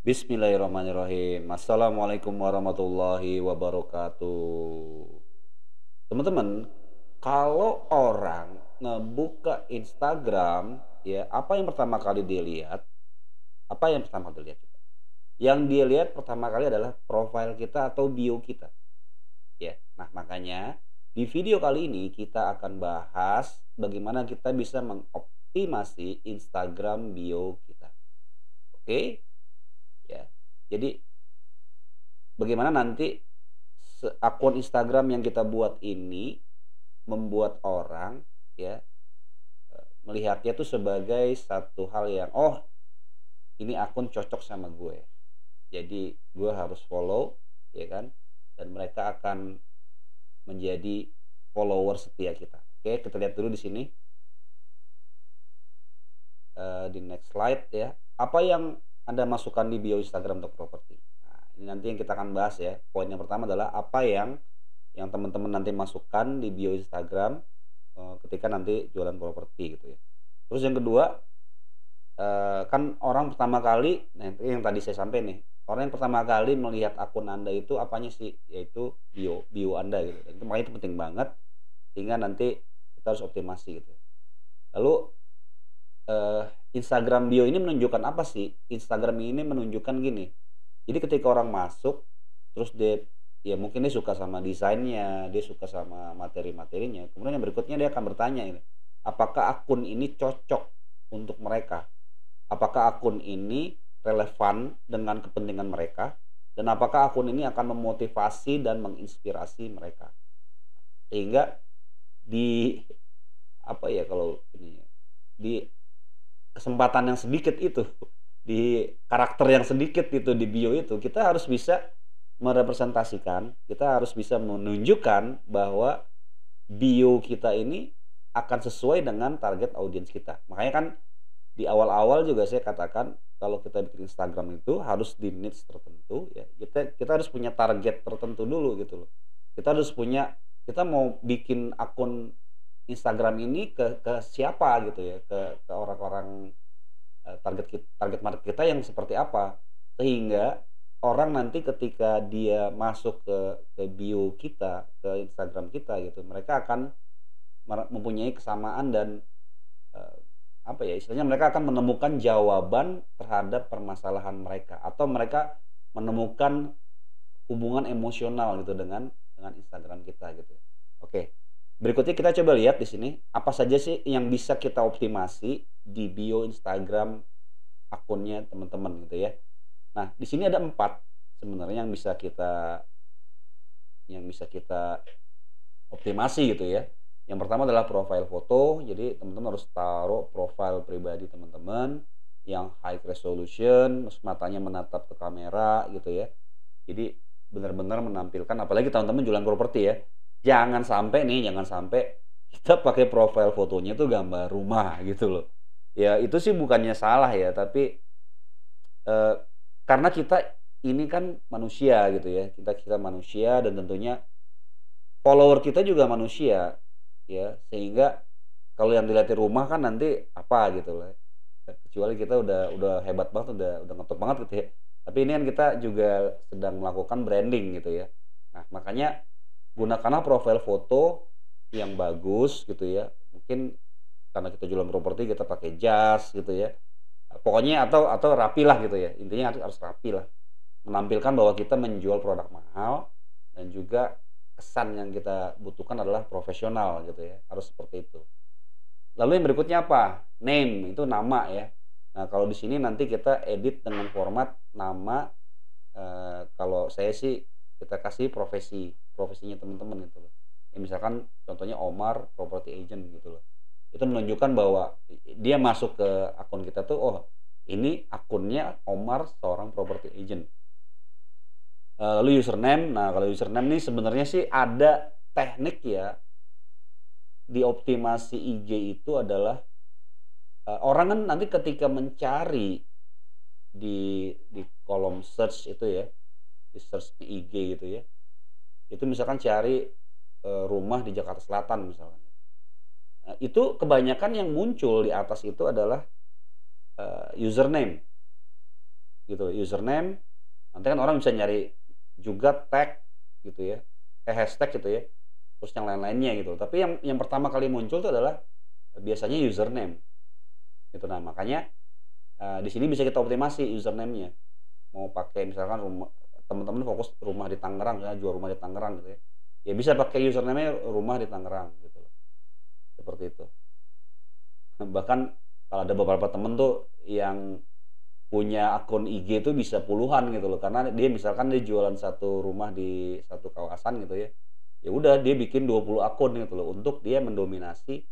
Bismillahirrahmanirrahim. Assalamualaikum warahmatullahi wabarakatuh. Teman-teman, kalau orang ngebuka Instagram, ya apa yang pertama kali dia lihat? Apa yang pertama kali dia lihat coba? Yang dia lihat pertama kali adalah profil kita atau bio kita, ya. Nah, makanya di video kali ini kita akan bahas bagaimana kita bisa mengoptimasi Instagram bio kita. Oke? Ya. Jadi bagaimana nanti akun Instagram yang kita buat ini membuat orang ya melihatnya tuh sebagai satu hal yang ini akun cocok sama gue. Jadi gue harus follow ya kan dan mereka akan menjadi follower setia kita. Oke, kita lihat dulu di sini di next slide ya. Apa yang Anda masukkan di bio Instagram untuk properti. Nah, ini nanti yang kita akan bahas ya. Poin yang pertama adalah apa yang teman-teman nanti masukkan di bio Instagram ketika nanti jualan properti gitu ya. Terus yang kedua, kan orang pertama kali, nah yang tadi saya sampaikan nih, orang yang pertama kali melihat akun Anda itu apanya sih? Yaitu bio Anda gitu. Dan itu makanya itu penting banget sehingga nanti kita harus optimasi gitu. Lalu Instagram bio ini menunjukkan apa sih? Instagram ini menunjukkan gini. Jadi ketika orang masuk terus dia ya mungkin dia suka sama desainnya, dia suka sama materi-materinya. Kemudian yang berikutnya dia akan bertanya ini, apakah akun ini cocok untuk mereka? Apakah akun ini relevan dengan kepentingan mereka? Dan apakah akun ini akan memotivasi dan menginspirasi mereka? Sehingga di apa ya kalau ini di kesempatan yang sedikit itu, di karakter yang sedikit itu di bio itu, kita harus bisa merepresentasikan, kita harus bisa menunjukkan bahwa bio kita ini akan sesuai dengan target audiens kita. Makanya kan di awal-awal juga saya katakan kalau kita bikin Instagram itu harus di niche tertentu ya. Kita harus punya target tertentu dulu gitu loh. Kita mau bikin akun Instagram ini ke siapa gitu ya, ke orang-orang target market kita yang seperti apa, sehingga orang nanti ketika dia masuk ke bio kita, ke Instagram kita gitu, mereka akan mempunyai kesamaan dan apa ya istilahnya, mereka akan menemukan jawaban terhadap permasalahan mereka atau mereka menemukan hubungan emosional gitu dengan Instagram kita gitu. Oke. Berikutnya kita coba lihat di sini apa saja sih yang bisa kita optimasi di bio Instagram akunnya teman-teman gitu ya. Nah, di sini ada 4 sebenarnya yang bisa kita optimasi gitu ya. Yang pertama adalah profile foto. Jadi teman-teman harus taruh profile pribadi teman-teman yang high resolution, matanya menatap ke kamera gitu ya. Jadi benar-benar menampilkan, apalagi teman-teman jualan properti ya. Jangan sampai kita pakai profile fotonya tuh gambar rumah gitu loh. Ya itu sih bukannya salah ya, tapi karena kita ini kan manusia gitu ya. Kita manusia dan tentunya follower kita juga manusia ya. Sehingga kalau yang dilihat di rumah kan nanti apa gitu loh. Kecuali kita udah hebat banget, udah ngetop banget gitu ya. Tapi ini kan kita juga sedang melakukan branding gitu ya. Nah, makanya gunakanlah profil foto yang bagus gitu ya. Mungkin karena kita jualan properti kita pakai jas gitu ya. Pokoknya atau rapi lah gitu ya. Intinya harus rapi lah. Menampilkan bahwa kita menjual produk mahal dan juga kesan yang kita butuhkan adalah profesional gitu ya. Harus seperti itu. Lalu yang berikutnya apa? Name, itu nama ya. Nah, kalau di sini nanti kita edit dengan format nama, kalau saya sih kita kasih profesinya teman-teman gitu loh. Ya misalkan contohnya Omar Property Agent gitu loh. Itu menunjukkan bahwa dia masuk ke akun kita tuh, ini akunnya Omar seorang property agent. Lalu username. Nah, kalau username nih sebenarnya sih ada teknik ya. Di optimasi IG itu adalah orang kan nanti ketika mencari di kolom search itu ya, di search di IG gitu ya, itu misalkan cari rumah di Jakarta Selatan misalkan. Nah, itu kebanyakan yang muncul di atas itu adalah username. gitu, username. Nanti kan orang bisa nyari juga tag gitu ya, hashtag gitu ya, terus yang lain-lainnya gitu. Tapi yang pertama kali muncul itu adalah biasanya username gitu. Nah, makanya di sini bisa kita optimasi username-nya. Mau pakai misalkan rumah teman-teman fokus rumah di Tangerang ya, jual rumah di Tangerang gitu ya. Ya bisa pakai username-nya rumah di Tangerang gitu loh. Seperti itu. Bahkan kalau ada beberapa temen tuh yang punya akun IG itu bisa puluhan gitu loh, karena dia misalkan dia jualan satu rumah di satu kawasan gitu ya. Ya udah dia bikin 20 akun gitu loh untuk dia mendominasi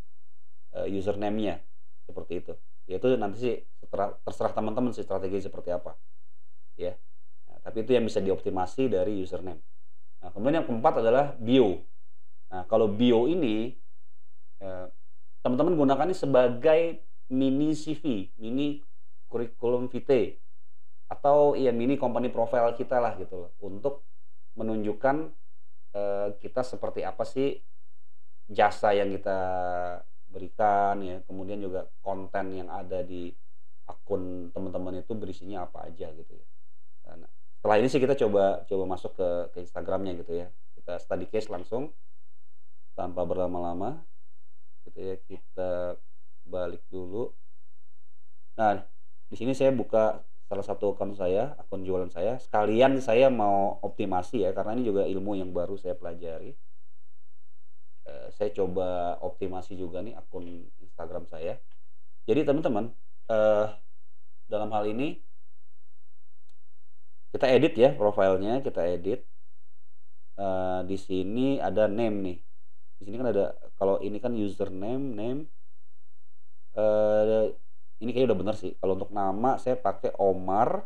username-nya seperti itu. Ya itu nanti sih terserah teman-teman sih strategi seperti apa ya. Nah, tapi itu yang bisa dioptimasi dari username. Nah, kemudian yang keempat adalah bio. Nah, kalau bio ini eh, teman-teman gunakan ini sebagai mini CV, mini curriculum vitae atau ya mini company profile kita lah gitu loh, untuk menunjukkan kita seperti apa sih jasa yang kita berikan ya, kemudian juga konten yang ada di akun teman-teman itu berisinya apa aja gitu ya. Nah, setelah ini sih kita coba masuk ke Instagramnya gitu ya. Kita study case langsung tanpa berlama-lama gitu ya. Kita balik dulu. Nah, di sini saya buka salah satu akun jualan saya. Sekalian saya mau optimasi ya, karena ini juga ilmu yang baru saya pelajari. Saya coba optimasi juga nih akun Instagram saya. Jadi teman-teman, dalam hal ini kita edit ya profilnya, kita edit. Di sini ada name nih. Di sini kan ada, kalau ini kan username, name. Ini kayaknya udah bener sih. Kalau untuk nama saya pakai Omar,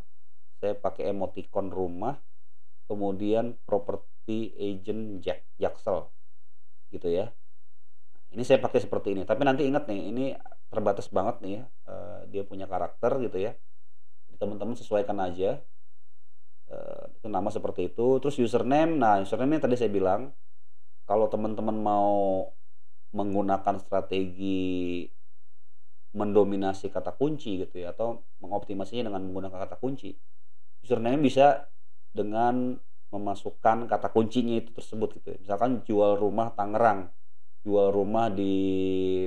saya pakai emoticon rumah, kemudian property agent Jaksel gitu ya. Ini saya pakai seperti ini. Tapi nanti ingat nih, ini terbatas banget nih ya. Dia punya karakter gitu ya. Teman-teman sesuaikan aja. Itu nama seperti itu. Terus username. Nah, username tadi saya bilang, kalau teman-teman mau menggunakan strategi mendominasi kata kunci gitu ya, atau mengoptimasinya dengan menggunakan kata kunci, username bisa dengan memasukkan kata kuncinya itu tersebut gitu ya. Misalkan jual rumah Tangerang, jual rumah di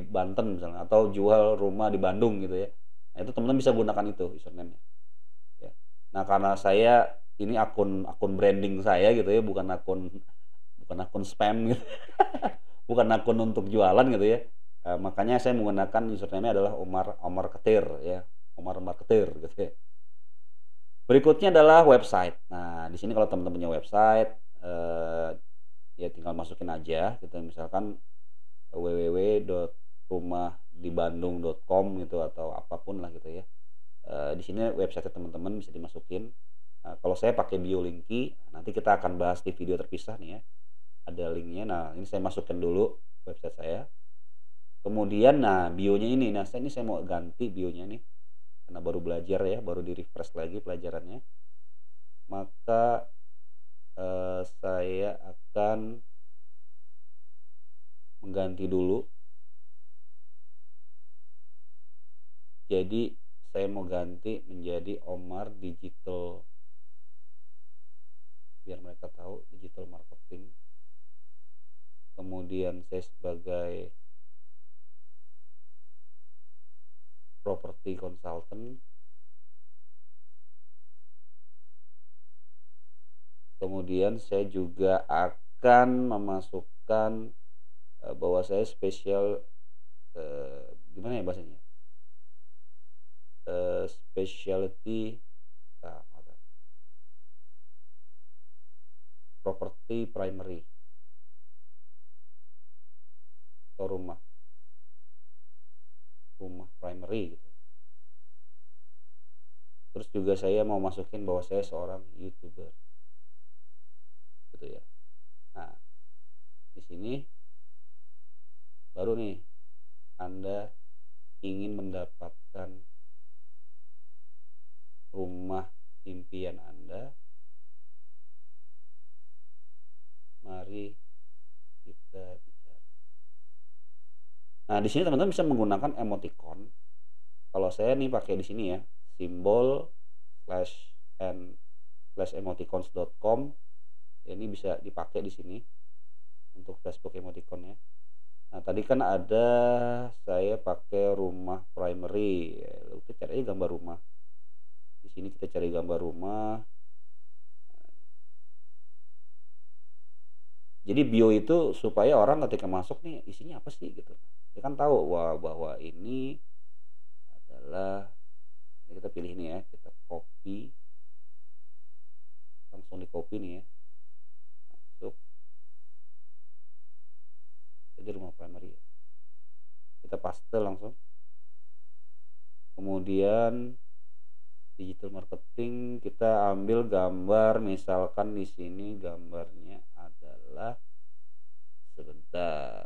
Banten misalnya, atau jual rumah di Bandung gitu ya. Nah, itu teman-teman bisa gunakan itu username-nya ya. Nah, karena saya ini akun branding saya gitu ya, bukan akun spam gitu. Bukan akun untuk jualan gitu ya. Makanya saya menggunakan username adalah Omar Ketir ya. Omar Ketir gitu ya. Berikutnya adalah website. Nah, di sini kalau teman-teman punya website, ya tinggal masukin aja gitu, misalkan www.rumahdibandung.com gitu atau apapun lah gitu ya. Di sini website teman-teman bisa dimasukin. Nah, kalau saya pakai BioLinky, nanti kita akan bahas di video terpisah nih ya. Ada linknya. Nah, ini saya masukkan dulu website saya. Kemudian nah bionya ini, nah saya mau ganti bionya nih karena baru belajar ya, baru di refresh lagi pelajarannya. Maka saya akan mengganti dulu. Jadi saya mau ganti menjadi Omar Digital, biar mereka tahu digital marketing. Kemudian saya sebagai property consultant. Kemudian saya juga akan memasukkan bahwa saya spesial, gimana ya bahasanya, specialty property primary atau rumah primary gitu. Terus juga saya mau masukin bahwa saya seorang YouTuber gitu ya. Nah, di sini baru nih Anda ingin mendapatkan rumah impian Anda, mari kita bicara. Nah, di sini teman-teman bisa menggunakan emoticon. Kalau saya nih pakai di sini ya, simbol /n/emoticons.com. Ya, ini bisa dipakai di sini untuk Facebook emoticon ya. Nah, tadi kan ada saya pakai rumah primary. Ya, kita cari aja gambar rumah. Di sini kita cari gambar rumah. Jadi bio itu supaya orang ketika masuk nih isinya apa sih gitu. Dia kan tahu bahwa ini adalah, ini kita pilih ini ya, kita copy, langsung di copy nih ya, masuk jadi rumah primary ya, kita paste langsung. Kemudian digital marketing, kita ambil gambar, misalkan di sini gambarnya adalah, sebentar,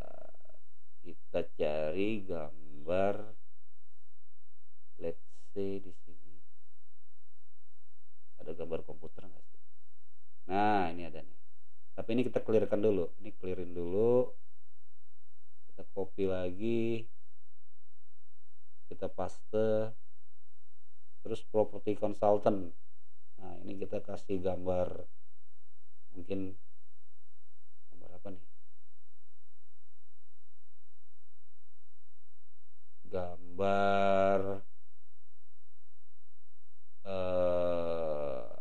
kita cari gambar, let's say di sini ada gambar komputer nggak sih? Nah, ini ada nih. Tapi ini kita clearkan dulu. Ini clearin dulu. Kita copy lagi. Kita paste. Terus property consultant. Nah, ini kita kasih gambar, mungkin gambar apa nih? Gambar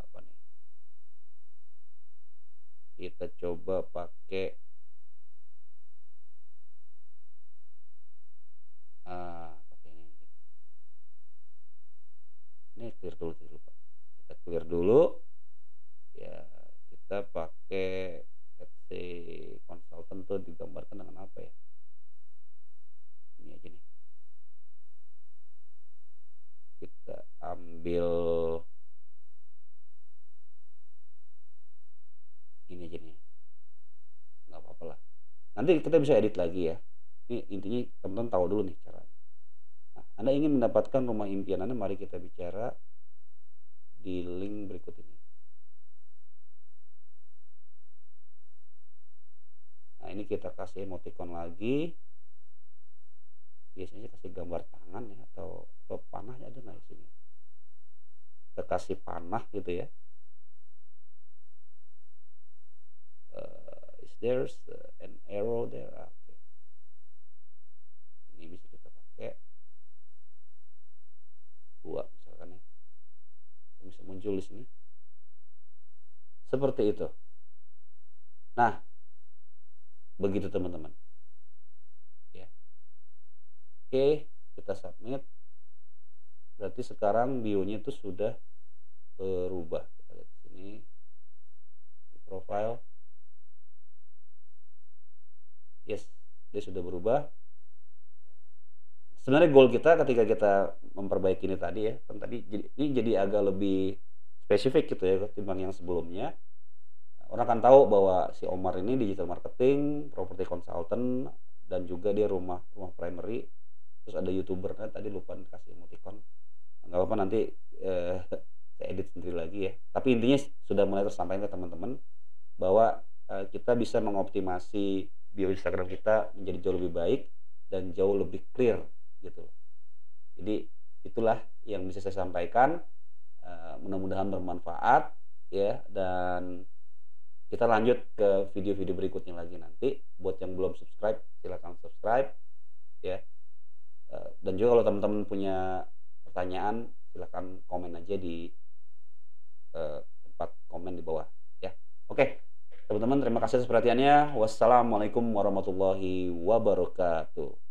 apa nih? Kita coba pakai ini clear dulu Pak. Kita clear dulu ya, kita pakai let's say consultant tuh digambarkan dengan apa ya, ini aja nih, kita ambil ini aja nih, nggak apa-apa lah, nanti kita bisa edit lagi ya. Ini intinya teman-teman tahu dulu nih caranya. Nah, Anda ingin mendapatkan rumah impian Anda, mari kita bicara di link berikut ini. Nah, ini kita kasih emoticon lagi. Biasanya kasih gambar tangan ya, atau panahnya ada nggak di sini? Kita kasih panah gitu ya. Is there an arrow there? Okay. Ini bisa kita pakai dua misalkan ya, bisa muncul di sini seperti itu. Nah, begitu teman-teman ya. Oke, kita submit. Berarti sekarang bionya itu sudah berubah. Kita lihat di sini di profile. Yes, dia sudah berubah. Sebenarnya goal kita ketika kita memperbaiki ini tadi ya, kan tadi ini jadi agak lebih spesifik gitu ya ketimbang yang sebelumnya. Orang kan tahu bahwa si Omar ini digital marketing, property consultant, dan juga dia rumah primary. Terus ada YouTuber, kan tadi lupa kasih emoticon. Nggak apa-apa, nanti saya edit sendiri lagi ya. Tapi intinya sudah mulai tersampaikan ke teman-teman bahwa kita bisa mengoptimasi bio Instagram kita menjadi jauh lebih baik dan jauh lebih clear gitu. Jadi itulah yang bisa saya sampaikan. Mudah-mudahan bermanfaat ya, dan kita lanjut ke video-video berikutnya lagi nanti. Buat yang belum subscribe, silakan subscribe ya. Dan juga kalau teman-teman punya pertanyaan, silakan komen aja di tempat komen di bawah ya. Oke, teman-teman, terima kasih atas perhatiannya. Wassalamualaikum warahmatullahi wabarakatuh.